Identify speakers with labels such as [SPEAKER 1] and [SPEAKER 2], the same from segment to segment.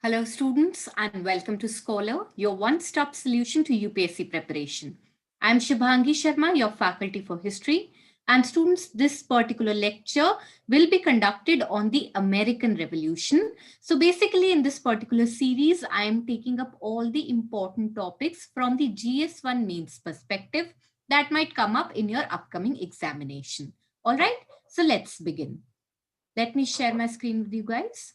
[SPEAKER 1] Hello students and welcome to Scholar, your one-stop solution to UPSC preparation. I am Shubhangi Sharma, your faculty for history. And students, this particular lecture will be conducted on the American Revolution. So basically in this particular series, I am taking up all the important topics from the GS1 mains perspective that might come up in your upcoming examination. All right, so let's begin. Let me share my screen with you guys.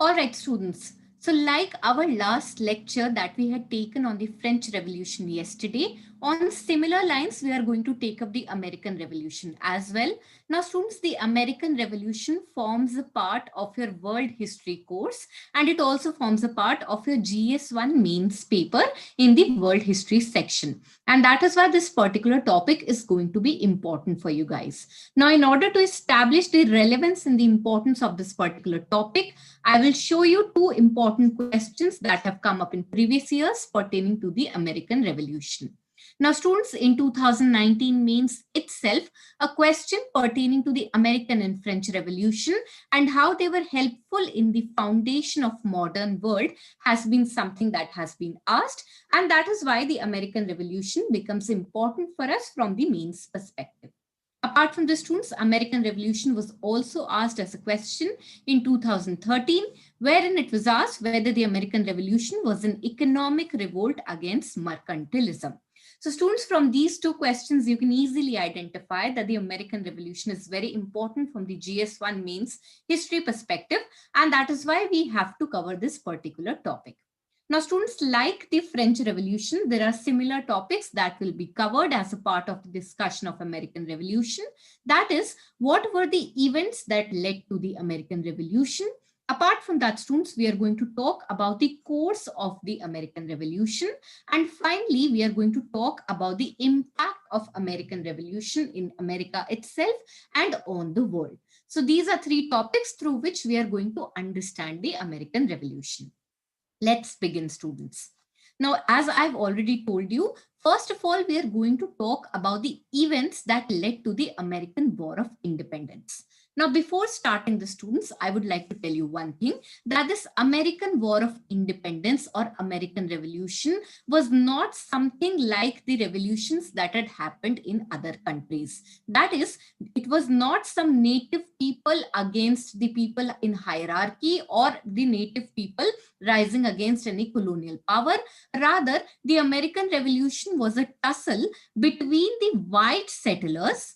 [SPEAKER 1] All right, students. So like our last lecture that we had taken on the French Revolution yesterday, on similar lines, we are going to take up the American Revolution as well. Now, students, the American Revolution forms a part of your world history course, and it also forms a part of your GS1 mains paper in the world history section. And that is why this particular topic is going to be important for you guys. Now, in order to establish the relevance and the importance of this particular topic, I will show you two important questions that have come up in previous years pertaining to the American Revolution. Now, students, in 2019 mains itself, a question pertaining to the American and French Revolution and how they were helpful in the foundation of modern world has been something that has been asked. And that is why the American Revolution becomes important for us from the mains perspective. Apart from this, students, American Revolution was also asked as a question in 2013, wherein it was asked whether the American Revolution was an economic revolt against mercantilism. So students, from these two questions, you can easily identify that the American Revolution is very important from the GS1 mains history perspective, and that is why we have to cover this particular topic. Now, students, like the French Revolution, there are similar topics that will be covered as a part of the discussion of American Revolution. That is, what were the events that led to the American Revolution? Apart from that, students, we are going to talk about the course of the American Revolution. And finally, we are going to talk about the impact of American Revolution in America itself and on the world. So these are three topics through which we are going to understand the American Revolution. Let's begin, students. Now, as I've already told you, first of all, we are going to talk about the events that led to the American War of Independence. Now, before starting the students, I would like to tell you one thing, that this American War of Independence or American Revolution was not something like the revolutions that had happened in other countries. That is, it was not some native people against the people in hierarchy or the native people rising against any colonial power. Rather, the American Revolution was a tussle between the white settlers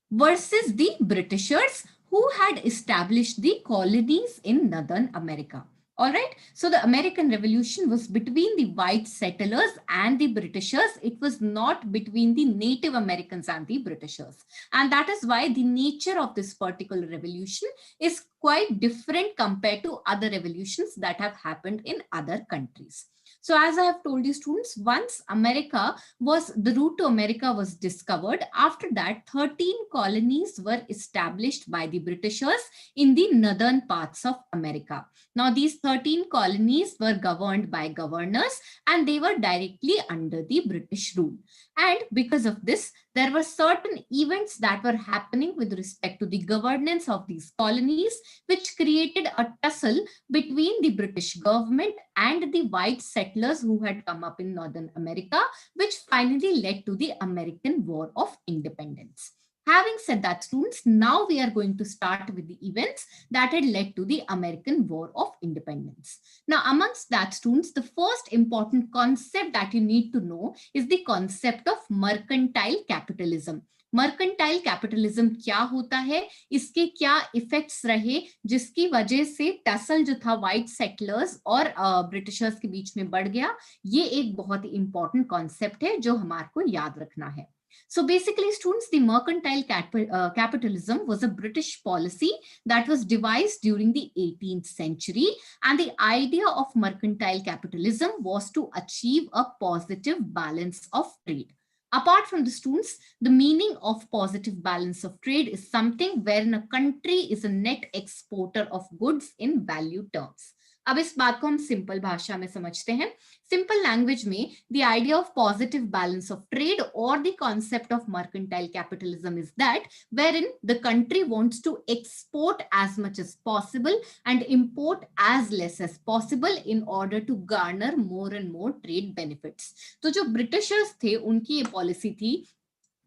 [SPEAKER 1] versus the Britishers who had established the colonies in Northern America. All right. So the American Revolution was between the white settlers and the Britishers. It was not between the Native Americans and the Britishers. And that is why the nature of this particular revolution is quite different compared to other revolutions that have happened in other countries. So as I have told you, students, once the route to America was discovered, after that 13 colonies were established by the Britishers in the northern parts of America. Now these 13 colonies were governed by governors and they were directly under the British rule. And because of this, there were certain events that were happening with respect to the governance of these colonies, which created a tussle between the British government and the white settlers who had come up in Northern America, which finally led to the American War of Independence. Having said that, students, now we are going to start with the events that had led to the American War of Independence. Now, amongst that, students, the first important concept that you need to know is the concept of mercantile capitalism. Mercantile capitalism क्या होता है, इसके क्या effects रहे जिसकी वजह से tussle जो था व्हाइट सेटलर्स और ब्रिटिशर्स के बीच में बढ़ गया, ये एक बहुत ही इंपॉर्टेंट कॉन्सेप्ट है जो हमारे को याद रखना है. So basically, students, the mercantile capitalism was a British policy that was devised during the 18th century. And the idea of mercantile capitalism was to achieve a positive balance of trade. Apart from the students, the meaning of positive balance of trade is something wherein a country is a net exporter of goods in value terms. अब इस बात को हम simple भाषा में समझते हैं. Simple language में the idea of positive balance of trade or the concept of mercantile capitalism is that wherein the country wants to export as much as possible and import as less as possible in order to garner more and more trade benefits. तो जो Britishers थे उनकी ये policy थी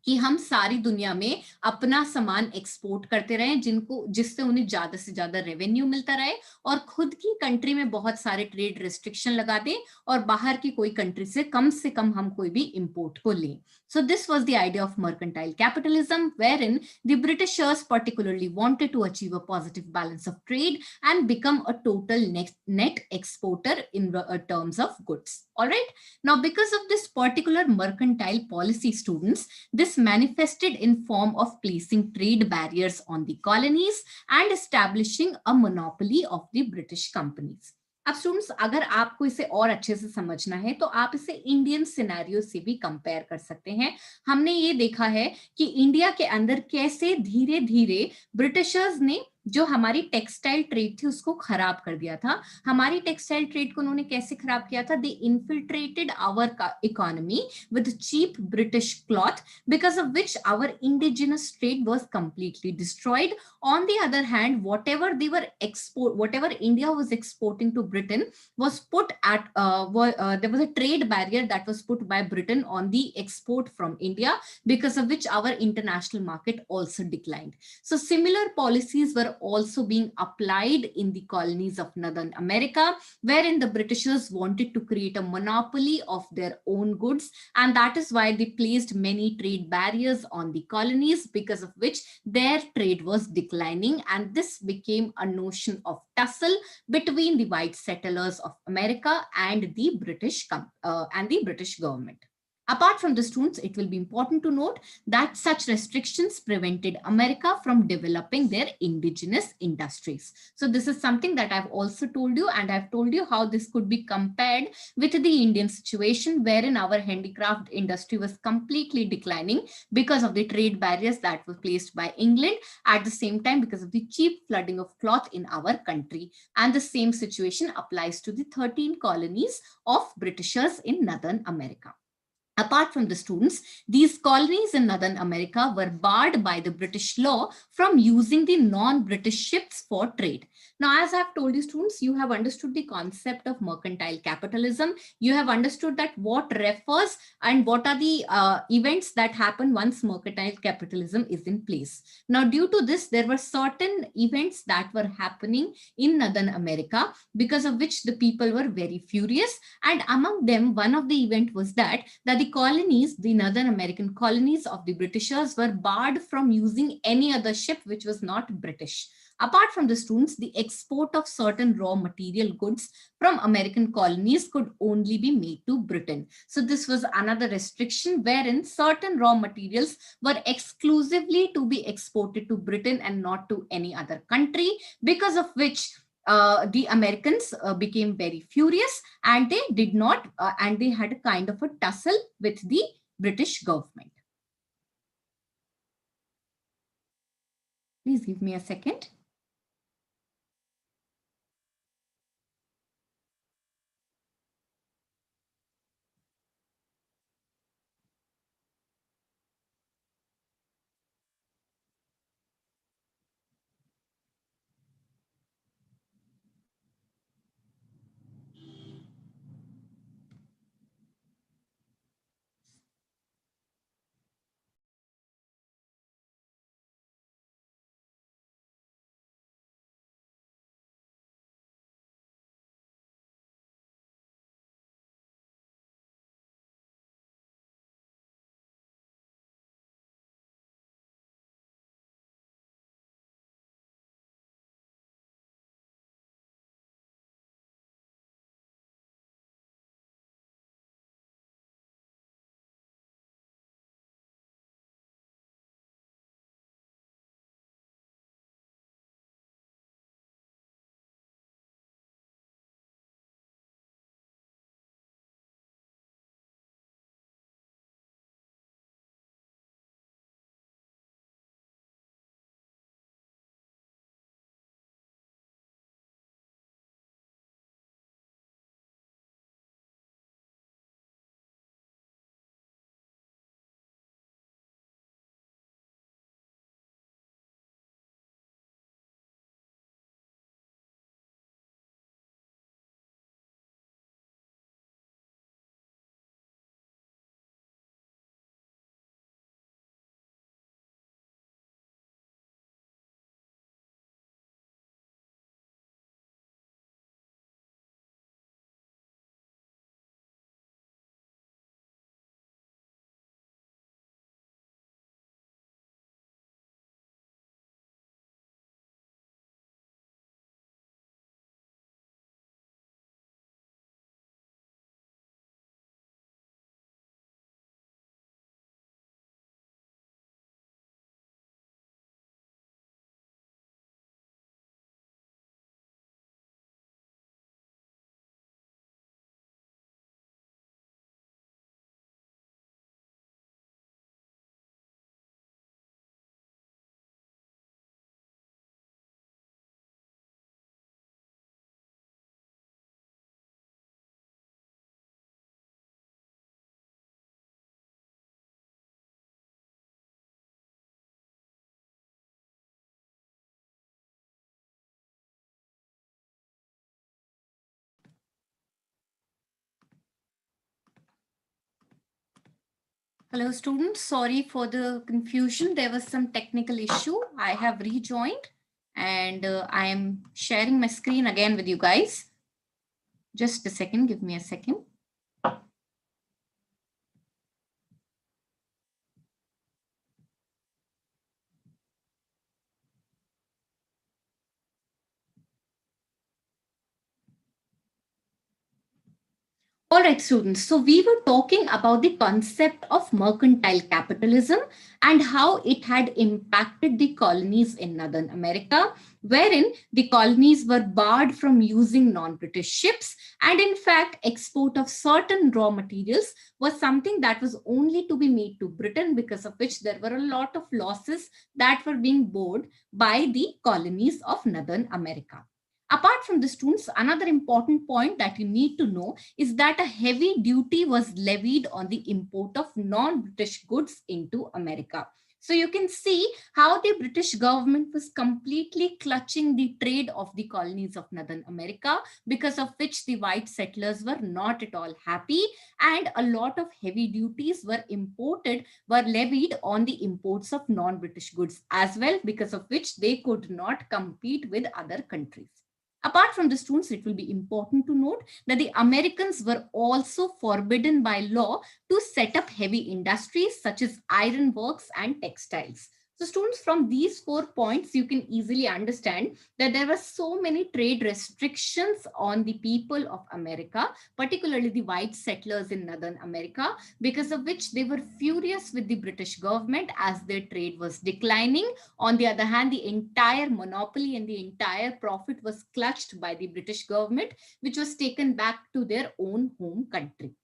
[SPEAKER 1] कि हम सारी दुनिया में अपना सामान एक्सपोर्ट करते रहे जिससे उन्हें ज्यादा से ज्यादा रेवेन्यू मिलता रहे और खुद की कंट्री में बहुत सारे ट्रेड रेस्ट्रिक्शन लगा दें और बाहर की कोई कंट्री से कम हम कोई भी इंपोर्ट को लें. So this was the idea of mercantile capitalism, wherein the Britishers particularly wanted to achieve a positive balance of trade and become a total net exporter in terms of goods. All right. Now, because of this particular mercantile policy, students, this manifested in form of placing trade barriers on the colonies and establishing a monopoly of the British companies. अब students अगर आपको इसे और अच्छे से समझना है तो आप इसे इंडियन सिनेरियो से भी कंपेयर कर सकते हैं. हमने ये देखा है कि इंडिया के अंदर कैसे धीरे धीरे ब्रिटिशर्स ने जो हमारी टेक्सटाइल ट्रेड थी उसको खराब कर दिया था. हमारी टेक्सटाइल ट्रेड को उन्होंने कैसे खराब किया था? They infiltrated our economy with cheap British cloth, because of which our indigenous trade was completely destroyed. On the other hand, whatever India was exporting to Britain was put at there was a trade barrier that was put by Britain on the export from India, because of which our international market also declined. So similar policies were also being applied in the colonies of Northern America, wherein the Britishers wanted to create a monopoly of their own goods, and that is why they placed many trade barriers on the colonies, because of which their trade was declining, and this became a notion of tussle between the white settlers of America and the British government. Apart from the students, it will be important to note that such restrictions prevented America from developing their indigenous industries. So this is something that I've also told you, and I've told you how this could be compared with the Indian situation, wherein our handicraft industry was completely declining because of the trade barriers that were placed by England, at the same time because of the cheap flooding of cloth in our country. And the same situation applies to the 13 colonies of Britishers in Northern America. Apart from the students, these colonies in Northern America were barred by the British law from using the non-British ships for trade. Now, as I've told you, students, you have understood the concept of mercantile capitalism. You have understood that what refers and what are the events that happen once mercantile capitalism is in place. Now, due to this, there were certain events that were happening in Northern America, because of which the people were very furious. And among them, one of the event was that the colonies, the Northern American colonies of the Britishers, were barred from using any other ship which was not British. Apart from the students, the export of certain raw material goods from American colonies could only be made to Britain. So this was another restriction wherein certain raw materials were exclusively to be exported to Britain and not to any other country, because of which the Americans became very furious, and they did not, and they had a kind of a tussle with the British government. Please give me a second. Hello students, sorry for the confusion. There was some technical issue. I have rejoined and I am sharing my screen again with you guys. Just a second, give me a second. All right, students. So we were talking about the concept of mercantile capitalism and how it had impacted the colonies in Northern America, wherein the colonies were barred from using non-British ships. And in fact, export of certain raw materials was something that was only to be made to Britain, because of which there were a lot of losses that were being borne by the colonies of Northern America. Apart from the students, another important point that you need to know is that a heavy duty was levied on the import of non-British goods into America. So you can see how the British government was completely clutching the trade of the colonies of Northern America, because of which the white settlers were not at all happy, and a lot of heavy duties were levied on the imports of non-British goods as well, because of which they could not compete with other countries. Apart from the students, it will be important to note that the Americans were also forbidden by law to set up heavy industries such as iron works and textiles. So students, from these 4 points, you can easily understand that there were so many trade restrictions on the people of America, particularly the white settlers in Northern America, because of which they were furious with the British government as their trade was declining. On the other hand, the entire monopoly and the entire profit was clutched by the British government, which was taken back to their own home country.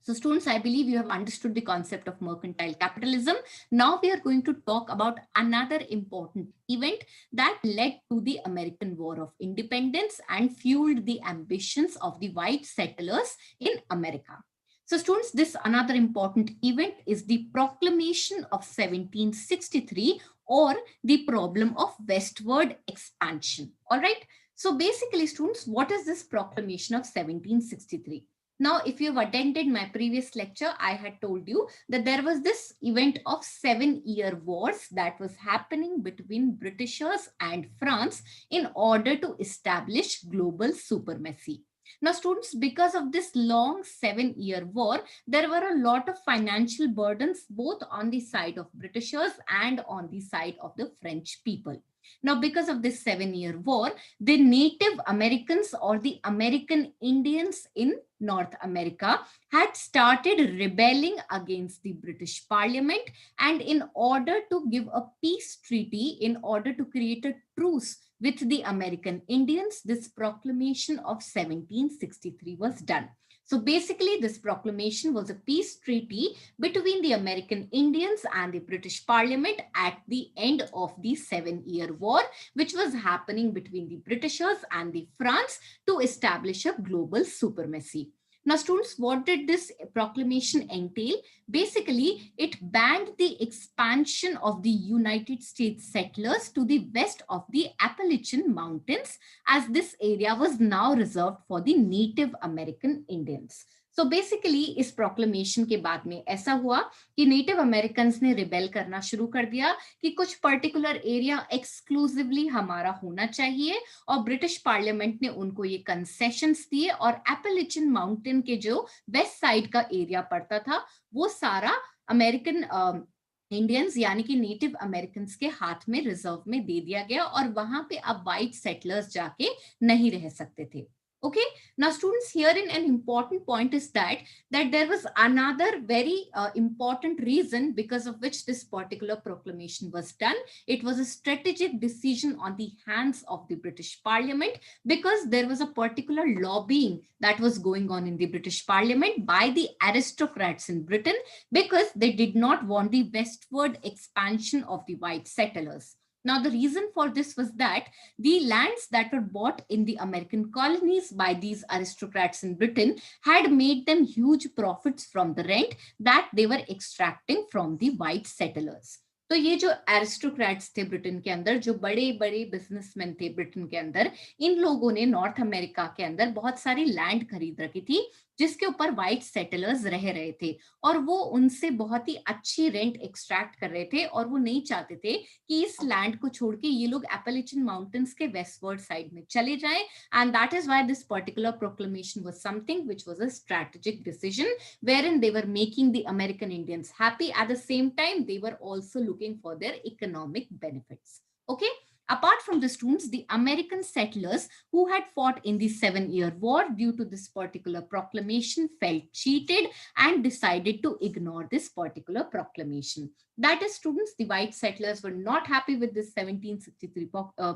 [SPEAKER 1] So students, I believe you have understood the concept of mercantile capitalism. Now we are going to talk about another important event that led to the American War of Independence and fueled the ambitions of the white settlers in America. So students, this another important event is the Proclamation of 1763, or the problem of westward expansion. All right. So basically, students, what is this Proclamation of 1763? Now, if you've attended my previous lecture, I had told you that there was this event of 7-year wars that was happening between Britishers and France in order to establish global supremacy. Now, students, because of this long 7-year war, there were a lot of financial burdens both on the side of Britishers and on the side of the French people. Now, because of this 7-year war, the Native Americans, or the American Indians in North America, had started rebelling against the British Parliament. And in order to give a peace treaty, in order to create a truce with the American Indians, this proclamation of 1763 was done. So basically, this proclamation was a peace treaty between the American Indians and the British Parliament at the end of the 7-year war, which was happening between the Britishers and the France to establish a global supremacy. Now, students, what did this proclamation entail? Basically, it banned the expansion of the United States settlers to the west of the Appalachian Mountains, as this area was now reserved for the Native American Indians. So basically, इस proclamation के बाद में ऐसा हुआ कि native Americans ने rebel करना शुरू कर दिया कि कुछ पर्टिकुलर एरिया एक्सक्लूसिवली हमारा होना चाहिए, और ब्रिटिश पार्लियामेंट ने उनको ये कंसेशंस दिए, और एपेलिचन माउंटेन के जो वेस्ट साइड का एरिया पड़ता था वो सारा अमेरिकन इंडियंस यानी कि नेटिव अमेरिकन के हाथ में रिजर्व में दे दिया गया, और वहां पे अब वाइट सेटलर्स जाके नहीं रह सकते थे. Okay, now students, herein an important point is that there was another very important reason because of which this particular proclamation was done. It was a strategic decision on the hands of the British Parliament, because there was a particular lobbying that was going on in the British Parliament by the aristocrats in Britain, because they did not want the westward expansion of the white settlers. Now, the reason for this was that the lands that were bought in the American colonies by these aristocrats in Britain had made them huge profits from the rent that they were extracting from the white settlers. तो ये जो aristocrats थे Britain के अंदर, जो बड़े बड़े businessman थे ब्रिटेन के अंदर, इन लोगों ने नॉर्थ अमेरिका के अंदर बहुत सारी लैंड खरीद रखी थी, जिसके ऊपर व्हाइट सेटलर्स रह रहे थे और वो उनसे बहुत ही अच्छी रेंट एक्सट्रैक्ट कर रहे थे और वो नहीं चाहते थे कि इस लैंड को छोड़ के ये लोग एपेलेचियन माउंटेन्स के वेस्टवर्ड साइड में चले जाएं, and that is why this particular proclamation was something which was a strategic decision wherein they were making the American Indians happy. At the same time, they were also looking for their economic benefits. Okay. Apart from the students, the American settlers who had fought in the 7-Year War due to this particular proclamation felt cheated and decided to ignore this particular proclamation. That is, students, the white settlers were not happy with this 1763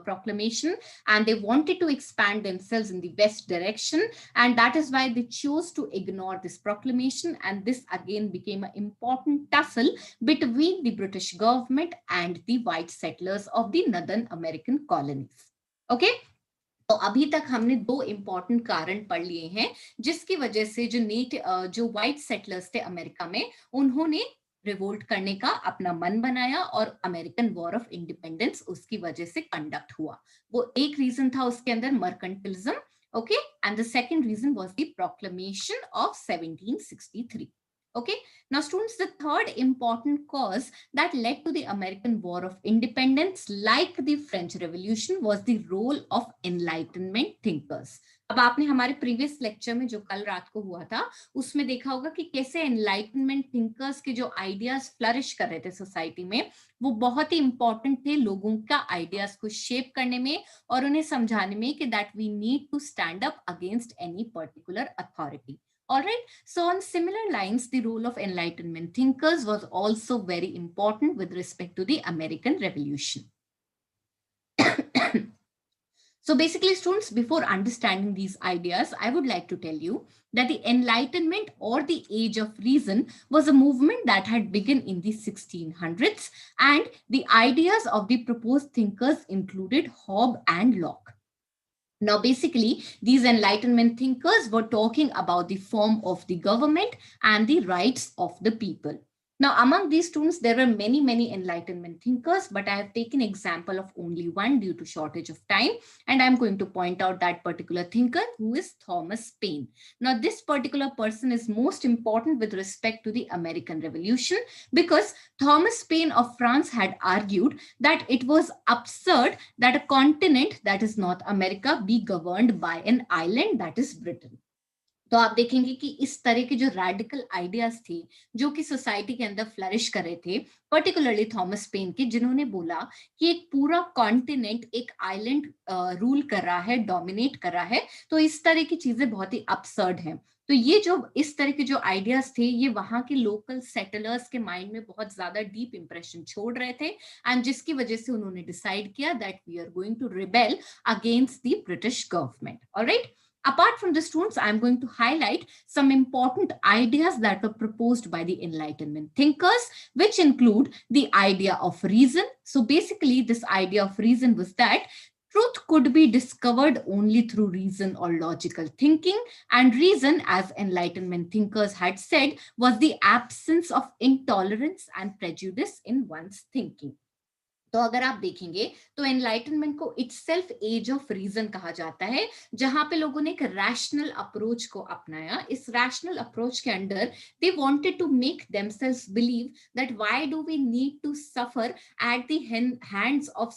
[SPEAKER 1] proclamation, and they wanted to expand themselves in the west direction, and that is why they chose to ignore this proclamation, and this again became an important tussle between the British government and the white settlers of the northern American colonies. Okay. तो अभी तक हमने दो important कारण पढ़ लिए हैं जिसकी वजह से जो व्हाइट सेटलर्स थे अमेरिका में, उन्होंने रिवोल्ट करने का अपना मन बनाया और अमेरिकन वॉर ऑफ इंडिपेंडेंस उसकी वजह से कंडक्ट हुआ. वो एक रीजन था उसके अंदर mercantilism. Okay, and the second reason was the proclamation of 1763. Okay, now students, the third important cause that led to the American War of Independence, like the French Revolution, was the role of Enlightenment thinkers. अब आपने हमारे previous lecture में जो कल रात को हुआ था उसमें देखा होगा कि कैसे एनलाइटनमेंट थिंकर्स के जो आइडियाज फ्लरिश कर रहे थे सोसाइटी में, वो बहुत ही इंपॉर्टेंट थे लोगों का आइडियाज को शेप करने में और उन्हें समझाने में कि that we need to stand up against any particular authority. All right. So on similar lines, the role of Enlightenment thinkers was also very important with respect to the American Revolution. So basically, students, before understanding these ideas, I would like to tell you that the Enlightenment or the Age of Reason was a movement that had begun in the 1600s, and the ideas of the proposed thinkers included Hobbes and Locke. Now, basically, these Enlightenment thinkers were talking about the form of the government and the rights of the people. Now, among these students, there were many, many Enlightenment thinkers, but I have taken example of only one due to shortage of time. And I'm going to point out that particular thinker, who is Thomas Paine. Now, this particular person is most important with respect to the American Revolution because Thomas Paine of France had argued that it was absurd that a continent, that is North America, be governed by an island, that is Britain. तो आप देखेंगे कि इस तरह के जो radical ideas थे जो कि सोसाइटी के अंदर फ्लरिश कर रहे थे, पर्टिकुलरली थॉमस पेन के, जिन्होंने बोला कि एक पूरा कॉन्टिनेंट एक आइलैंड रूल कर रहा है, डोमिनेट कर रहा है, तो इस तरह की चीजें बहुत ही अपसर्ड हैं. तो ये जो इस तरह के जो आइडियाज थे ये वहां के लोकल सेटलर्स के माइंड में बहुत ज्यादा डीप इंप्रेशन छोड़ रहे थे, एंड जिसकी वजह से उन्होंने डिसाइड किया that we are going to rebel against the British government. Alright. Apart from the students, I'm going to highlight some important ideas that were proposed by the Enlightenment thinkers, which include the idea of reason. So basically, this idea of reason was that truth could be discovered only through reason or logical thinking, and reason, as Enlightenment thinkers had said, was the absence of intolerance and prejudice in one's thinking. तो अगर आप देखेंगे तो enlightenment को itself as of reason कहा जाता है, जहां पे लोगों ने एक रैशनल अप्रोच को अपनाया. इस रैशनल अप्रोच के अंदर they wanted to make themselves believe that why do we need to suffer at the hands of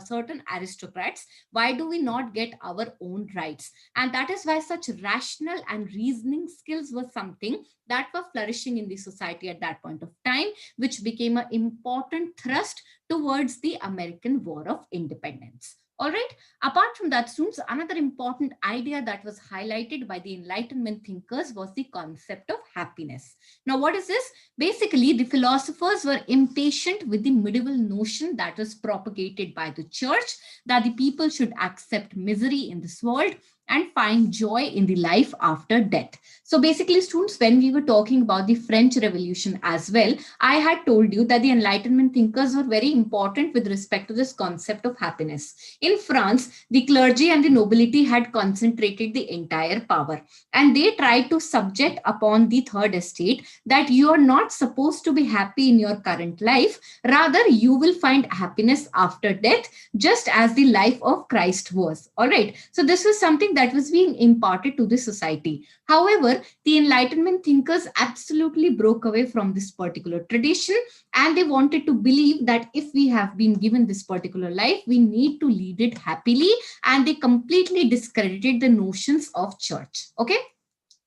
[SPEAKER 1] certain aristocrats, why do we not get our own rights? And that is why such rational and reasoning skills were something that were flourishing in the society at that point of time, which became an important thrust towards the American War of Independence. All right. Apart from that, students, another important idea that was highlighted by the Enlightenment thinkers was the concept of happiness. Now, what is this? Basically, the philosophers were impatient with the medieval notion that was propagated by the church that the people should accept misery in this world and find joy in the life after death. So basically, students, when we were talking about the French Revolution as well, I had told you that the Enlightenment thinkers were very important with respect to this concept of happiness. In France, the clergy and the nobility had concentrated the entire power, and they tried to subject upon the third estate that you are not supposed to be happy in your current life. Rather, you will find happiness after death, just as the life of Christ was. All right. So this was something that was being imparted to the society. However, the Enlightenment thinkers absolutely broke away from this particular tradition, and they wanted to believe that if we have been given this particular life, we need to lead it happily, and they completely discredited the notions of church. Okay.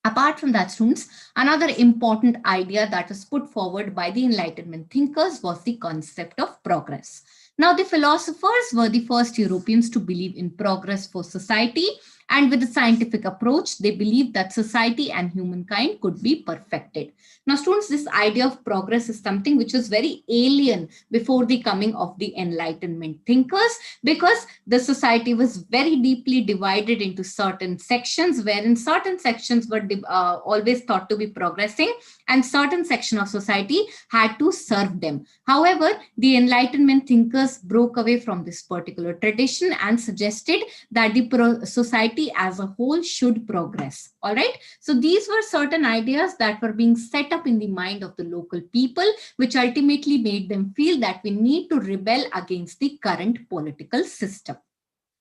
[SPEAKER 1] Apart from that, students, another important idea that was put forward by the Enlightenment thinkers was the concept of progress. Now, the philosophers were the first Europeans to believe in progress for society, and with the scientific approach, they believed that society and humankind could be perfected. Now, students, this idea of progress is something which was very alien before the coming of the Enlightenment thinkers, because the society was very deeply divided into certain sections, wherein certain sections were always thought to be progressing, and certain section of society had to serve them. However, the Enlightenment thinkers broke away from this particular tradition and suggested that the society as a whole should progress. All right. So these were certain ideas that were being set up in the mind of the local people, which ultimately made them feel that we need to rebel against the current political system.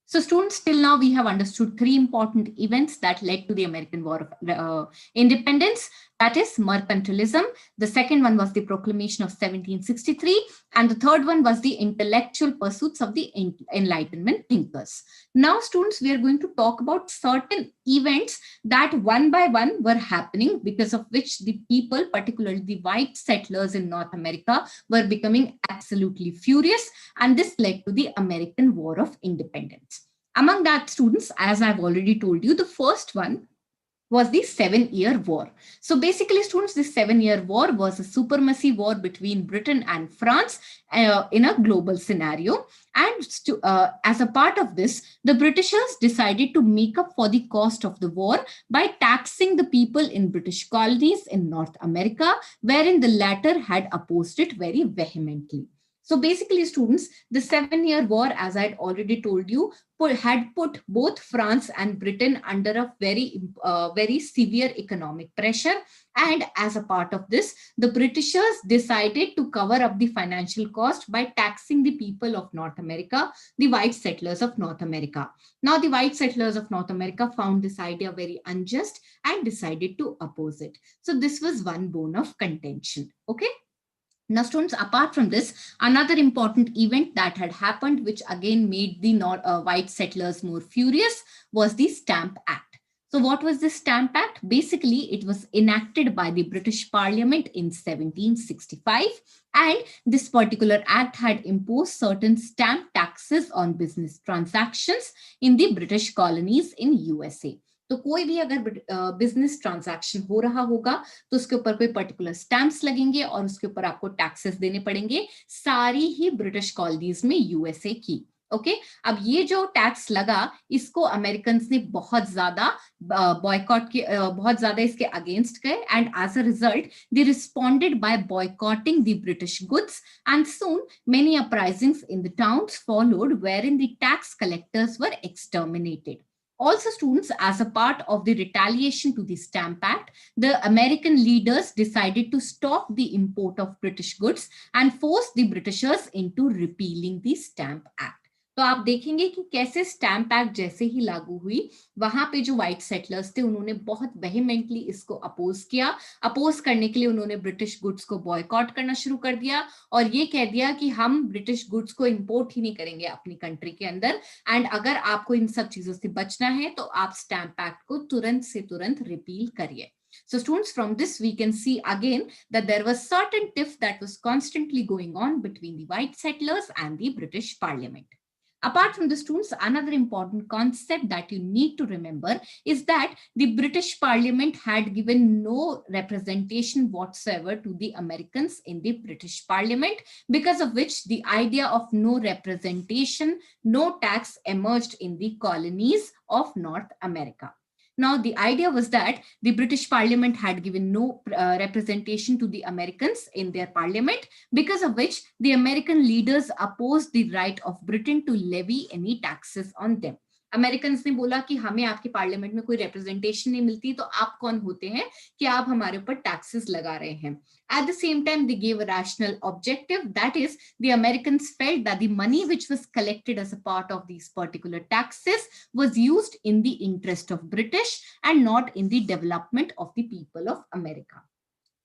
[SPEAKER 1] So students, till now we have understood three important events that led to the American War of Independence. That is mercantilism. The second one was the Proclamation of 1763. And the third one was the intellectual pursuits of the Enlightenment thinkers. Now, students, we are going to talk about certain events that one by one were happening, because of which the people, particularly the white settlers in North America, were becoming absolutely furious. And this led to the American War of Independence. Among that, students, as I've already told you, the first one was the 7-Year War. So basically, students, this 7-Year War was a supremacy war between Britain and France in a global scenario. And as a part of this, the Britishers decided to make up for the cost of the war by taxing the people in British colonies in North America, wherein the latter had opposed it very vehemently. So basically, students, the 7-Year War, as I had already told you, had put both France and Britain under a very severe economic pressure. And as a part of this, the Britishers decided to cover up the financial cost by taxing the people of North America, the white settlers of North America. Now, the white settlers of North America found this idea very unjust and decided to oppose it. So this was one bone of contention. Okay. Now, students, apart from this, another important event that had happened, which again made the white settlers more furious, was the Stamp Act. So what was the Stamp Act? Basically, it was enacted by the British Parliament in 1765. And this particular act had imposed certain stamp taxes on business transactions in the British colonies in USA. तो कोई भी अगर business transaction हो रहा होगा तो उसके ऊपर कोई पर्टिकुलर स्टैंप्स लगेंगे और उसके ऊपर आपको टैक्सेस देने पड़ेंगे, सारी ही ब्रिटिश कॉलोनीज में यूएसए की. ओके, अब ये जो टैक्स लगा, इसको अमेरिकन ने बहुत ज्यादा बॉयकॉट के बहुत ज्यादा इसके अगेंस्ट गए, and as a result they responded by boycotting the British goods, and soon many uprisings in the towns followed wherein the tax collectors were exterminated. Also, students, as a part of the retaliation to the Stamp Act, the American leaders decided to stop the import of British goods and force the Britishers into repealing the Stamp Act. तो आप देखेंगे कि कैसे stamp act जैसे ही लागू हुई, वहां पे जो व्हाइट सेटलर्स थे उन्होंने बहुत वेहीमेंटली इसको अपोज किया. अपोज करने के लिए उन्होंने ब्रिटिश गुड्स को बॉयकॉट करना शुरू कर दिया और ये कह दिया कि हम ब्रिटिश गुड्स को इंपोर्ट ही नहीं करेंगे अपनी कंट्री के अंदर, एंड अगर आपको इन सब चीजों से बचना है तो आप स्टैम्प एक्ट को तुरंत से तुरंत रिपील करिए. So students, from this we can see again that there was certain tiff that was constantly going on between the white settlers and the British Parliament. Apart from the students, another important concept that you need to remember is that the British Parliament had given no representation whatsoever to the Americans in the British Parliament, because of which the idea of no representation, no tax emerged in the colonies of North America. Now, the idea was that the British Parliament had given no representation to the Americans in their parliament, because of which the American leaders opposed the right of Britain to levy any taxes on them. American ने बोला कि हमें आपके parliament में कोई representation नहीं मिलती, तो आप कौन होते हैं कि आप हमारे ऊपर टैक्सेस लगा रहे हैं. At the same time, they gave a rational objective, that is, the Americans felt that the money which was collected as a part of these particular taxes was used in the interest of British and not in the development of the people of America.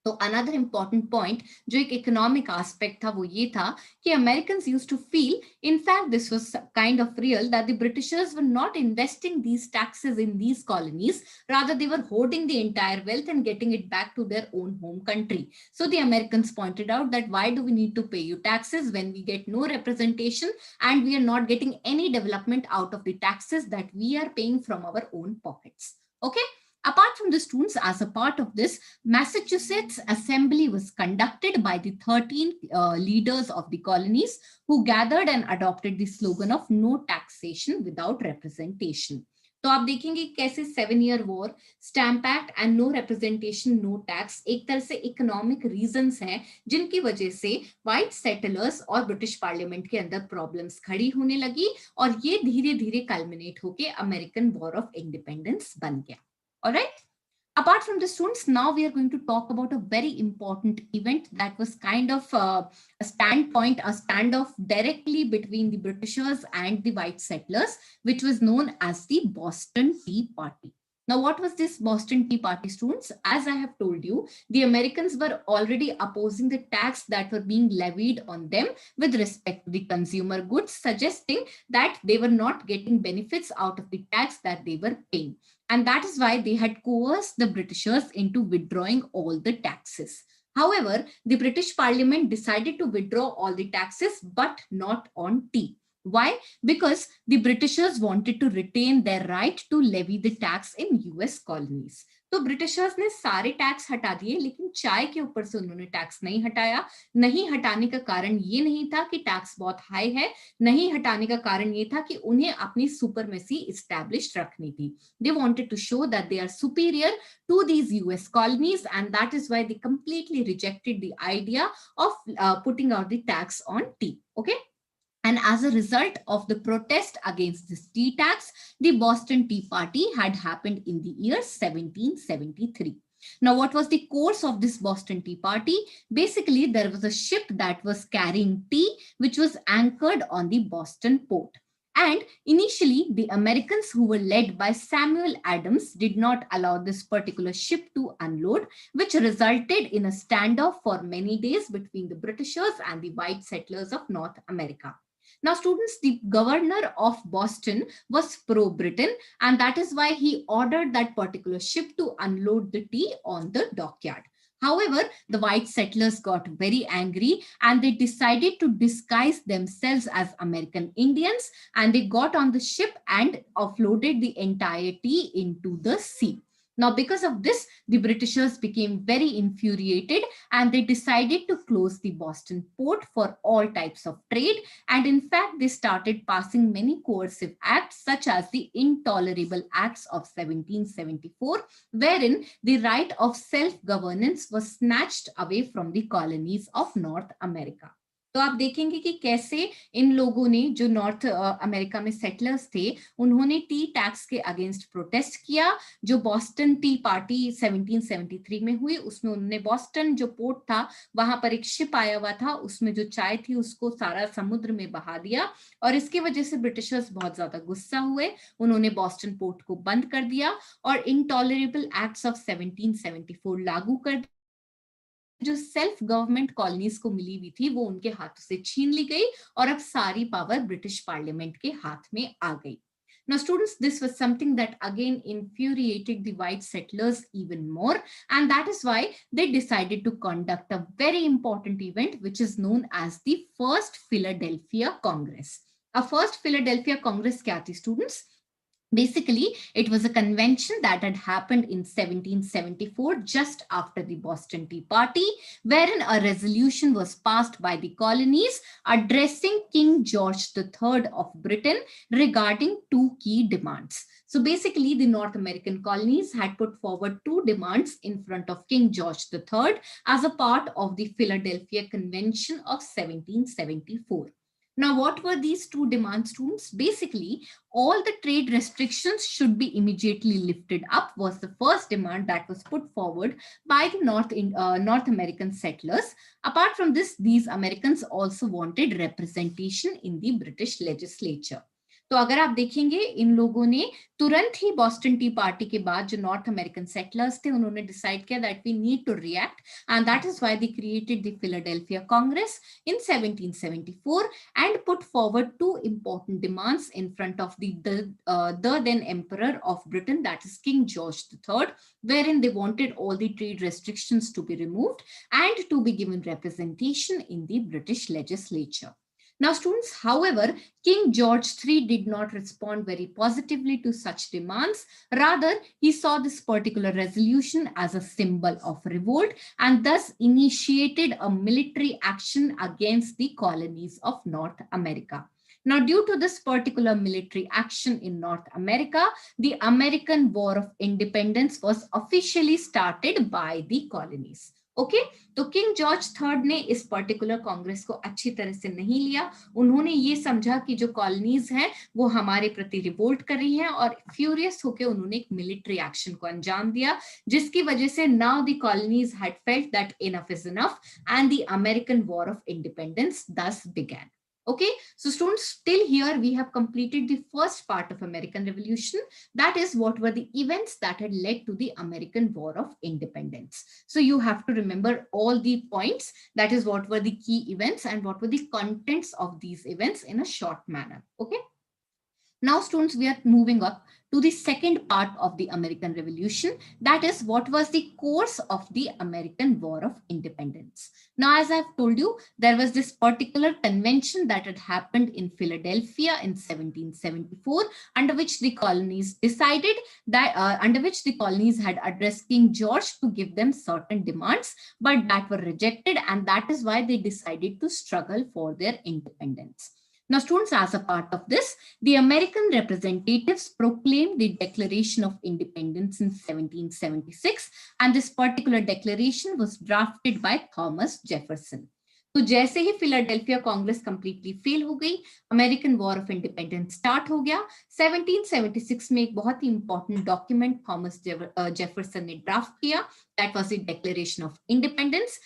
[SPEAKER 1] तो another important point जो एक economic aspect था वो ये था कि Americans used to feel, in fact this was kind of real, that the Britishers were not investing these taxes in these colonies, rather they were hoarding the entire wealth and getting it back to their own home country. So the Americans pointed out that why do we need to pay you taxes when we get no representation and we are not getting any development out of the taxes that we are paying from our own pockets. Okay. Apart from the students, as a part of this, Massachusetts Assembly was conducted by the 13 leaders of the colonies who gathered and adopted the slogan of no taxation without representation. तो आप देखेंगे कैसे 7-year war, stamp act and no representation no tax एक तरह से economic reasons हैं जिनकी वजह से व्हाइट सेटलर्स और ब्रिटिश पार्लियामेंट के अंदर प्रॉब्लम्स खड़ी होने लगी और ये धीरे धीरे कल्मिनेट होके अमेरिकन वॉर ऑफ इंडिपेंडेंस बन गया. All right. Apart from the students, now we are going to talk about a very important event that was kind of a standoff directly between the Britishers and the white settlers, which was known as the Boston Tea Party. Now, what was this Boston Tea Party, students? As I have told you, the Americans were already opposing the tax that were being levied on them with respect to the consumer goods, suggesting that they were not getting benefits out of the tax that they were paying. And that is why they had coerced the Britishers into withdrawing all the taxes. However, the British Parliament decided to withdraw all the taxes, but not on tea. Why? Because the Britishers wanted to retain their right to levy the tax in US colonies. तो Britishers ने सारे tax हटा दिए, लेकिन चाय के ऊपर से उन्होंने टैक्स नहीं हटाया. नहीं हटाने का कारण ये नहीं था कि टैक्स बहुत हाई है, नहीं हटाने का कारण ये था कि उन्हें अपनी सुपरमेसी इस्टेब्लिश रखनी थी. They wanted to show that they are superior to these US colonies, and that is why they completely rejected the idea of putting out the tax on tea. Okay. And as a result of the protest against this tea tax, the Boston Tea Party had happened in the year 1773. Now, what was the course of this Boston Tea Party? Basically, there was a ship that was carrying tea, which was anchored on the Boston port. And initially, the Americans, who were led by Samuel Adams, did not allow this particular ship to unload, which resulted in a standoff for many days between the Britishers and the white settlers of North America. Now, students, the governor of Boston was pro-Britain, and that is why he ordered that particular ship to unload the tea on the dockyard. However, the white settlers got very angry and they decided to disguise themselves as American Indians, and they got on the ship and offloaded the entire tea into the sea. Now, because of this, the Britishers became very infuriated and they decided to close the Boston port for all types of trade. And in fact, they started passing many coercive acts, such as the Intolerable Acts of 1774, wherein the right of self-governance was snatched away from the colonies of North America. तो आप देखेंगे कि कैसे इन लोगों ने, जो north America में settlers थे, उन्होंने टी टैक्स के अगेंस्ट प्रोटेस्ट किया. जो बॉस्टन टी पार्टी 1773 में हुई, उसमें उन्होंने बॉस्टन जो पोर्ट था वहां पर एक शिप आया हुआ था, उसमें जो चाय थी उसको सारा समुद्र में बहा दिया और इसकी वजह से ब्रिटिशर्स बहुत ज्यादा गुस्सा हुए. उन्होंने बॉस्टन पोर्ट को बंद कर दिया और इंटॉलरेबल एक्ट्स ऑफ 1774 लागू कर दिया. जो सेल्फ गवर्नमेंट कॉलोनीज को मिली हुई थी वो उनके हाथों से छीन ली गई और अब सारी पावर ब्रिटिश पार्लियामेंट के हाथ में आ गई. Now, students, this was something that again infuriated the white settlers even more, and that is why they decided to conduct a very important event, which is known as the First Philadelphia Congress. A First Philadelphia Congress क्या थी, students? Basically, it was a convention that had happened in 1774, just after the Boston Tea Party, wherein a resolution was passed by the colonies addressing King George III of Britain regarding two key demands. So basically, the North American colonies had put forward two demands in front of King George III as a part of the Philadelphia Convention of 1774. Now, what were these two demands, students? Basically, all the trade restrictions should be immediately lifted up was the first demand that was put forward by the North American settlers. Apart from this, these Americans also wanted representation in the British legislature. तो अगर आप देखेंगे इन लोगों ने तुरंत ही Boston T party के बाद जो नॉर्थ अमेरिकन सेटलर्स थे उन्होंने डिसाइड किया that we need to react and that is why they created the Philadelphia Congress in 1774 and put forward two important demands in front of the then emperor of Britain, that is King George III, wherein they wanted all the trade restrictions to be removed and to be given representation in the British legislature. Now, students, however, King George III did not respond very positively to such demands. Rather, he saw this particular resolution as a symbol of revolt and thus initiated a military action against the colonies of North America. Now, due to this particular military action in North America, the American War of Independence was officially started by the colonies. Okay तो king George third ने इस particular Congress को अच्छी तरह से नहीं लिया. उन्होंने ये समझा कि जो कॉलोनीज हैं वो हमारे प्रति रिवोल्ट कर रही हैं और फ्यूरियस होकर उन्होंने एक मिलिट्री एक्शन को अंजाम दिया जिसकी वजह से now the colonies had felt that enough is enough and the American war of independence thus began. Okay, so students, till here we have completed the first part of American Revolution. That is, what were the events that had led to the American War of Independence. So you have to remember all the points. That is, what were the key events and what were the contents of these events in a short manner. Okay. Now, students, we are moving up to the second part of the American Revolution. That is, what was the course of the American War of Independence. Now, as I've told you, there was this particular convention that had happened in Philadelphia in 1774, under which the colonies decided that, under which the colonies had addressed King George to give them certain demands, but that were rejected, and that is why they decided to struggle for their independence. Now, students, as a part of this, the American representatives proclaimed the Declaration of Independence in 1776, and this particular declaration was drafted by Thomas Jefferson. तो जैसे ही Philadelphia Congress completely fail हो गई, American war of independence start हो गया. 1776 में एक बहुत ही important document Thomas Jefferson ने ड्राफ्ट किया. That was the Declaration of Independence,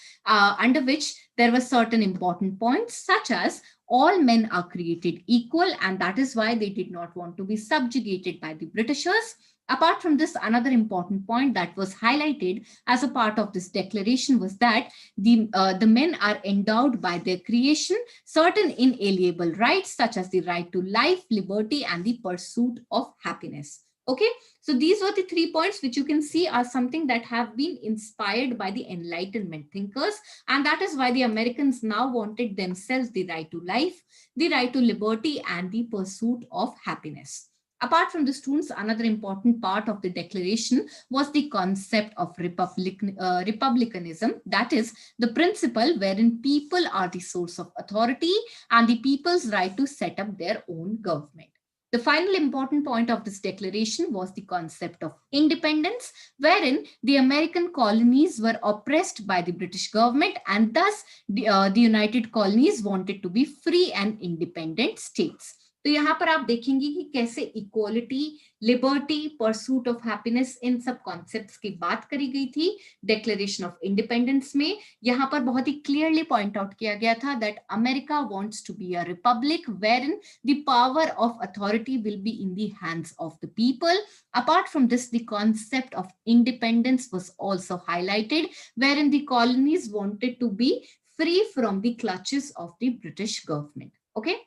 [SPEAKER 1] under which there were certain important points such as all men are created equal, and that is why they did not want to be subjugated by the Britishers. Apart from this, another important point that was highlighted as a part of this declaration was that the men are endowed by their creation certain inalienable rights such as the right to life, liberty, and the pursuit of happiness. Okay, so these were the 3 points which you can see are something that have been inspired by the Enlightenment thinkers, and that is why the Americans now wanted themselves the right to life, the right to liberty, and the pursuit of happiness. Apart from the students, another important part of the declaration was the concept of republicanism, that is, the principle wherein people are the source of authority and the people's right to set up their own government. The final important point of this declaration was the concept of independence, wherein the American colonies were oppressed by the British government, and thus the United Colonies wanted to be free and independent states. तो यहाँ पर आप देखेंगे कि कैसे equality, liberty, pursuit of happiness, इन सब concepts की बात करी गई थी डिक्लेरेशन ऑफ इंडिपेंडेंस में. यहाँ पर बहुत ही क्लियरली पॉइंट आउट किया गया था that America wants to be a republic wherein the power of authority will be in the hands of the people. Apart from this, the concept of independence was also highlighted, wherein the colonies wanted to be free from the clutches of the British government. Okay.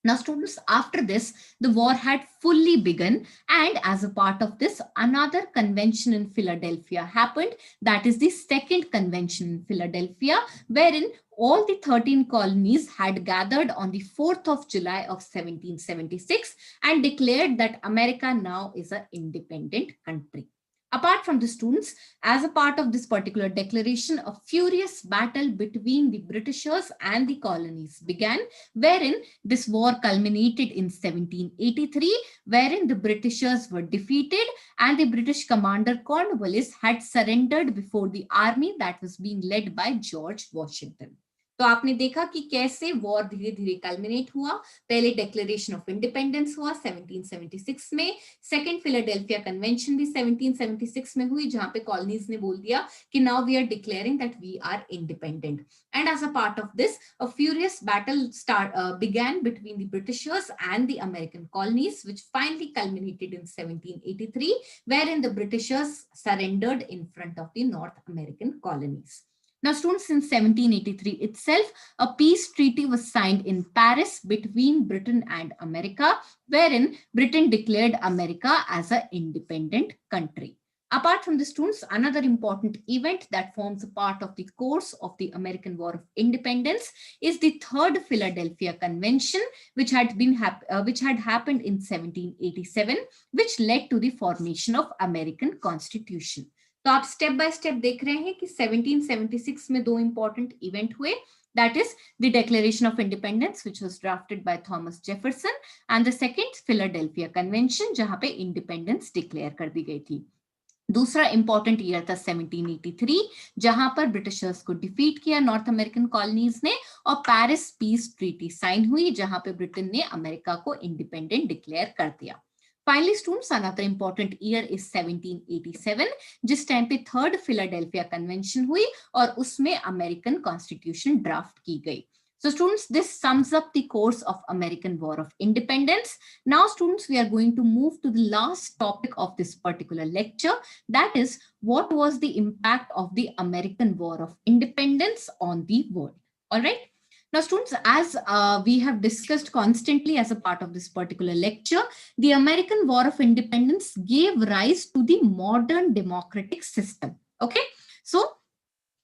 [SPEAKER 1] Now, students, after this, the war had fully begun, and as a part of this, another convention in Philadelphia happened. That is the second convention in Philadelphia, wherein all the 13 colonies had gathered on the 4th of July of 1776 and declared that America now is an independent country. Apart from the students, as a part of this particular declaration, a furious battle between the Britishers and the colonies began, wherein this war culminated in 1783, wherein the Britishers were defeated and the British commander Cornwallis had surrendered before the army that was being led by George Washington. तो आपने देखा कि कैसे war धीरे धीरे culminate हुआ। पहले declaration of independence हुआ 1776 में, सेकंड फिलाडेल्फिया कन्वेंशन भी 1776 में हुई, जहां पे कॉलोनीज ने बोल दिया कि now we are declaring that we are independent. And as a part of this a furious battle began between the Britishers and the American colonies, which finally culminated in 1783, wherein the Britishers surrendered in front of the North American colonies. Now, students, in 1783 itself, a peace treaty was signed in Paris between Britain and America, wherein Britain declared America as an independent country. Apart from the students, another important event that forms a part of the course of the American War of Independence is the Third Philadelphia Convention, which had happened in 1787, which led to the formation of American Constitution. तो आप step by step देख रहे हैं कि 1776 में दो important event हुए, that is the Declaration of Independence, which was drafted by Thomas Jefferson, and the second Philadelphia Convention, जहां पे इंडिपेंडेंस डिक्लेयर कर दी गई थी। दूसरा इंपॉर्टेंट ईयर था 1783, जहां पर ब्रिटिशर्स को डिफीट किया नॉर्थ अमेरिकन कॉलोनीज ने, और पेरिस पीस ट्रीटी साइन हुई, जहां पे ब्रिटेन ने अमेरिका को इंडिपेंडेंट डिक्लेयर कर दिया। Finally, students, another important year is 1787, जिस टाइम पे थर्ड फिलाडेल्फिया कन्वेंशन हुई और उसमें अमेरिकन कॉन्स्टिट्यूशन ड्राफ्ट की गई। So students, this sums up the course of American War of Independence. Now students, we are going to move to the last topic of this particular lecture, that is what was the impact of the American War of Independence on the world. All right. Now students, as we have discussed constantly as a part of this particular lecture, the American War of Independence gave rise to the modern democratic system. Okay. So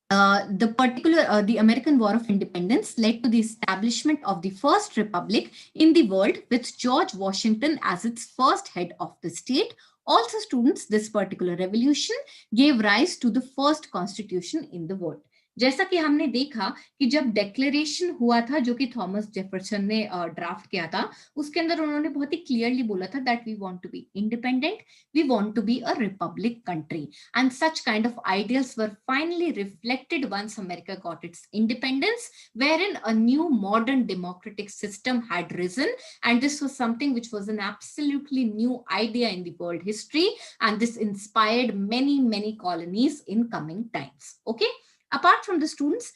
[SPEAKER 1] the American War of Independence led to the establishment of the first republic in the world, with George Washington as its first head of the state. Also, students, this particular revolution gave rise to the first constitution in the world. जैसा कि हमने देखा कि जब declaration हुआ था, जो कि थॉमस जेफरसन ने ड्राफ्ट किया था, उसके अंदर उन्होंने बहुत ही क्लियरली बोला था that we want to be independent, we want to be a republic country, and such kind of ideals were finally reflected once America got its independence, wherein a new modern democratic system had risen, and this was something which was an absolutely new idea in the world history, and this inspired many colonies in coming times. Okay. Apart from the students,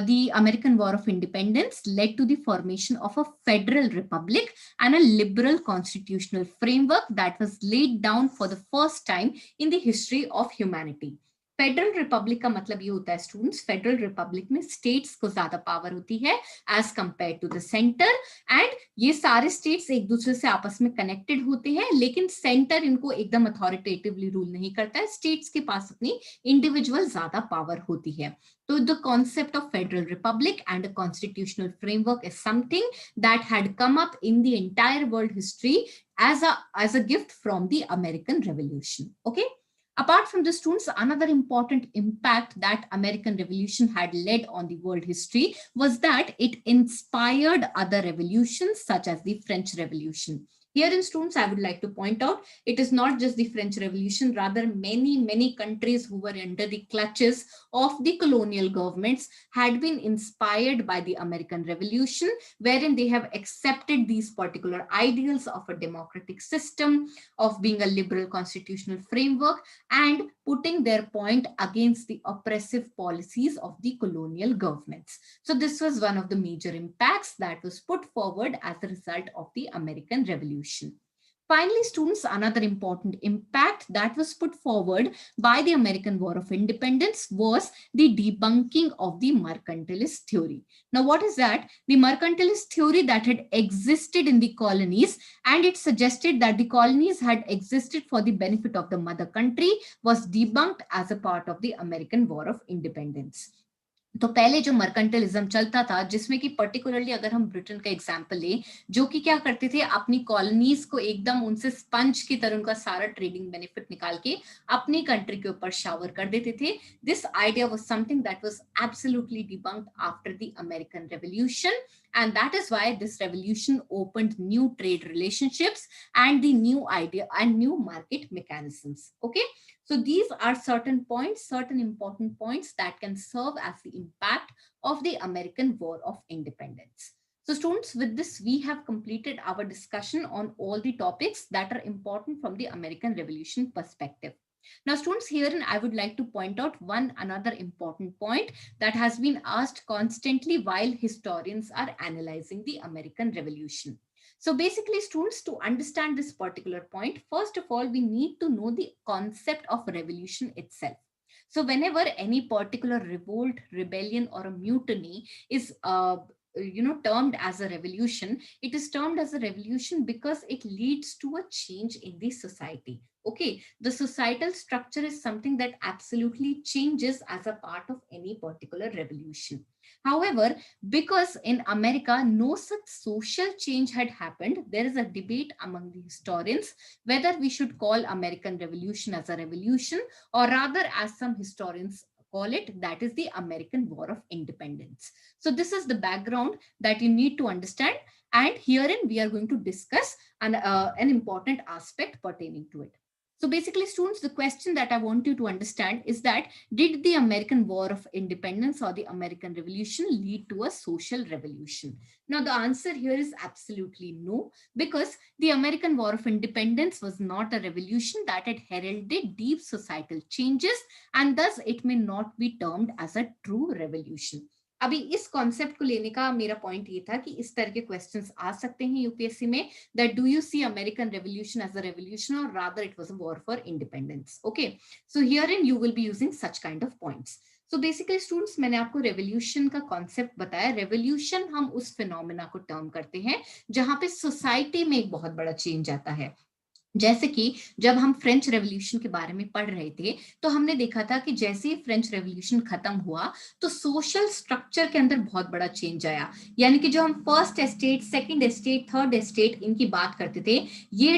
[SPEAKER 1] the American War of Independence led to the formation of a federal republic and a liberal constitutional framework that was laid down for the first time in the history of humanity. Federal republic का मतलब ये होता है students, federal republic में states को ज्यादा power होती है as compared to the centre, and ये सारे स्टेट्स एक दूसरे से आपस में कनेक्टेड होते हैं, लेकिन सेंटर इनको एकदम अथॉरिटेटिवली रूल नहीं करता है, स्टेट्स के पास अपनी इंडिविजुअल ज्यादा पावर होती है। So the concept of federal republic and a constitutional framework is something that had come up in the entire world history as a gift from the American Revolution. Okay. Apart from the students, another important impact that American Revolution had led on the world history was that it inspired other revolutions such as the French Revolution. Here in students, I would like to point out, it is not just the French Revolution, rather many countries who were under the clutches of the colonial governments had been inspired by the American Revolution, wherein they have accepted these particular ideals of a democratic system, of being a liberal constitutional framework, and putting their point against the oppressive policies of the colonial governments. So this was one of the major impacts that was put forward as a result of the American Revolution. Finally, students, another important impact that was put forward by the American War of Independence was the debunking of the mercantilist theory. Now, what is that? The mercantilist theory that had existed in the colonies, and it suggested that the colonies had existed for the benefit of the mother country, was debunked as a part of the American War of Independence. तो पहले जो mercantilism चलता था, जिसमें कि particularly अगर हम Britain का एग्जांपल लें, जो कि क्या करते थे, अपनी कॉलोनीज को एकदम उनसे स्पंज की तरह उनका सारा ट्रेडिंग बेनिफिट निकाल के अपनी कंट्री के ऊपर शावर कर देते थे. This idea was something that was absolutely debunked after the American revolution, And that is why this revolution opened new trade relationships and the new idea and new market mechanisms. Okay, so these are certain points, certain important points that can serve as the impact of the American War of Independence. So students, with this, we have completed our discussion on all the topics that are important from the American Revolution perspective. Now, students, herein I would like to point out one another important point that has been asked constantly while historians are analyzing the American Revolution. So basically, students, to understand this particular point, first of all, we need to know the concept of revolution itself. So whenever any particular revolt, rebellion, or a mutiny is termed as a revolution, it is termed as a revolution because it leads to a change in the society. Okay, the societal structure is something that absolutely changes as a part of any particular revolution. However, because in America no such social change had happened, there is a debate among the historians whether we should call American Revolution as a revolution, or rather, as some historians call it, that is the American War of Independence. So this is the background that you need to understand, and herein we are going to discuss an important aspect pertaining to it. So basically, students, the question that I want you to understand is that did the American War of Independence or the American Revolution lead to a social revolution? Now, the answer here is absolutely no, because the American War of Independence was not a revolution that had heralded deep societal changes, and thus it may not be termed as a true revolution. अभी इस concept को लेने का मेरा point ये था कि इस तरह के क्वेश्चंस आ सकते हैं यूपीएससी में, that do you see American Revolution as a revolution or rather it was a war for independence? Okay, so herein you will be using such kind of points. So basically students, मैंने आपको revolution का concept बताया. Revolution हम उस phenomena को term करते हैं जहां पे सोसाइटी में एक बहुत बड़ा चेंज आता है. जैसे कि जब हम फ्रेंच रेवोल्यूशन के बारे में पढ़ रहे थे तो हमने देखा था कि जैसे ही फ्रेंच रेवोल्यूशन खत्म हुआ तो सोशल स्ट्रक्चर के अंदर बहुत बड़ा चेंज आया. यानी कि जो हम first estate, second estate, third estate इनकी बात करते थे, ये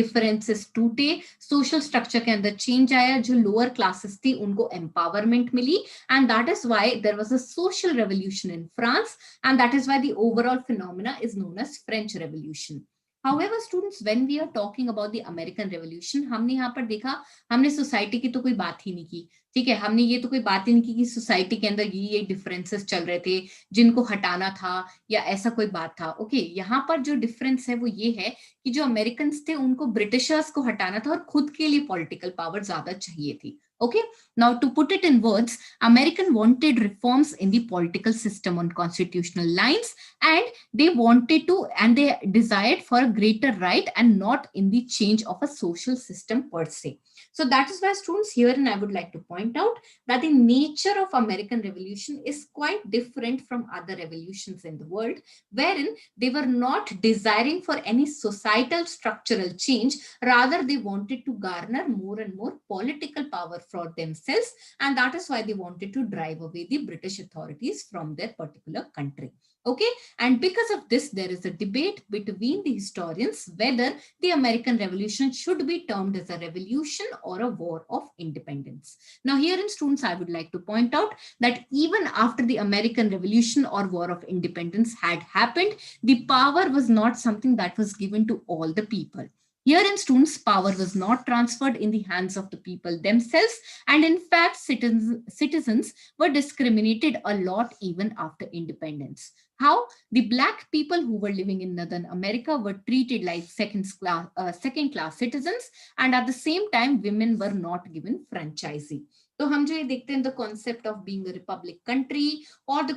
[SPEAKER 1] डिफरेंसेस टूटे, सोशल स्ट्रक्चर के अंदर चेंज आया, जो लोअर क्लासेस थी उनको एम्पावरमेंट मिली, and that is why there was a social revolution in France, and that is why the overall phenomena is known as French Revolution. However, students, when we are talking about the American Revolution, हमने यहाँ पर देखा, हमने society की तो कोई बात ही नहीं की. ठीक है, हमने ये तो कोई बात ही नहीं की कि सोसाइटी के अंदर ये डिफरेंसेस चल रहे थे जिनको हटाना था या ऐसा कोई बात था. ओके, यहाँ पर जो डिफरेंस है वो ये है कि जो अमेरिकन थे उनको ब्रिटिशर्स को हटाना था और खुद के लिए पॉलिटिकल पावर ज्यादा चाहिए थी. Okay, now to put it in words, American wanted reforms in the political system on constitutional lines, and they wanted to, and they desired for a greater right and not in the change of a social system per se. So that is why students, here and I would like to point out that the nature of American Revolution is quite different from other revolutions in the world, wherein they were not desiring for any societal structural change, rather they wanted to garner more and more political power for themselves, and that is why they wanted to drive away the British authorities from their particular country. Okay, and because of this, there is a debate between the historians whether the American Revolution should be termed as a revolution or a war of independence. Now, here in students, I would like to point out that even after the American Revolution or war of independence had happened, the power was not something that was given to all the people. Here in students, power was not transferred in the hands of the people themselves, and in fact, citizens were discriminated a lot even after independence. How? The black people who were living in Northern America were treated like second class citizens, and at the same time, women were not given franchisee. तो हम जो ये देखते हैं, the concept of being a republic country or the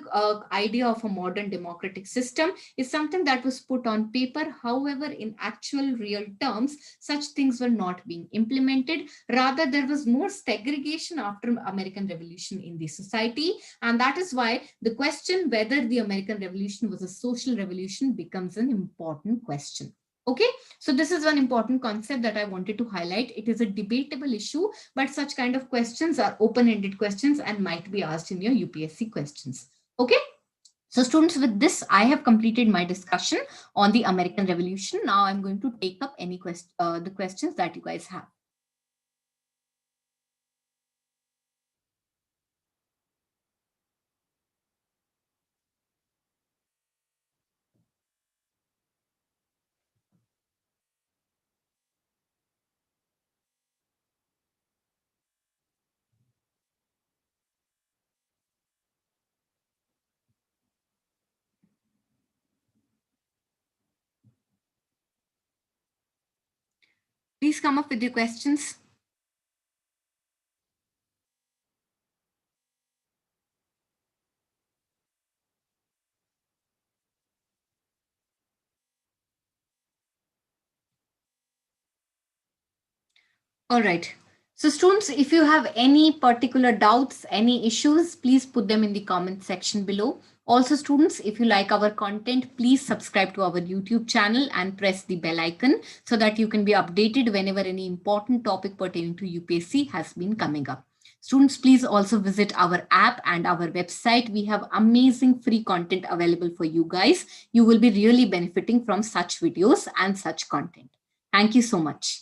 [SPEAKER 1] idea of a modern democratic system is something that was put on paper. However, in actual real terms, such things were not being implemented. Rather, there was more segregation after American Revolution in the society, and that is why the question whether the American Revolution was a social revolution becomes an important question. Okay, so this is one important concept that I wanted to highlight. It is a debatable issue, but such kind of questions are open-ended questions and might be asked in your UPSC questions. Okay, so students, with this, I have completed my discussion on the American Revolution. Now I'm going to take up any the questions that you guys have. please come up with your questions. All right. So students, if you have any particular doubts, any issues, please put them in the comment section below. Also students, if you like our content, please subscribe to our YouTube channel and press the bell icon so that you can be updated whenever any important topic pertaining to UPSC has been coming up. Students, please also visit our app and our website. We have amazing free content available for you guys. You will be really benefiting from such videos and such content. Thank you so much.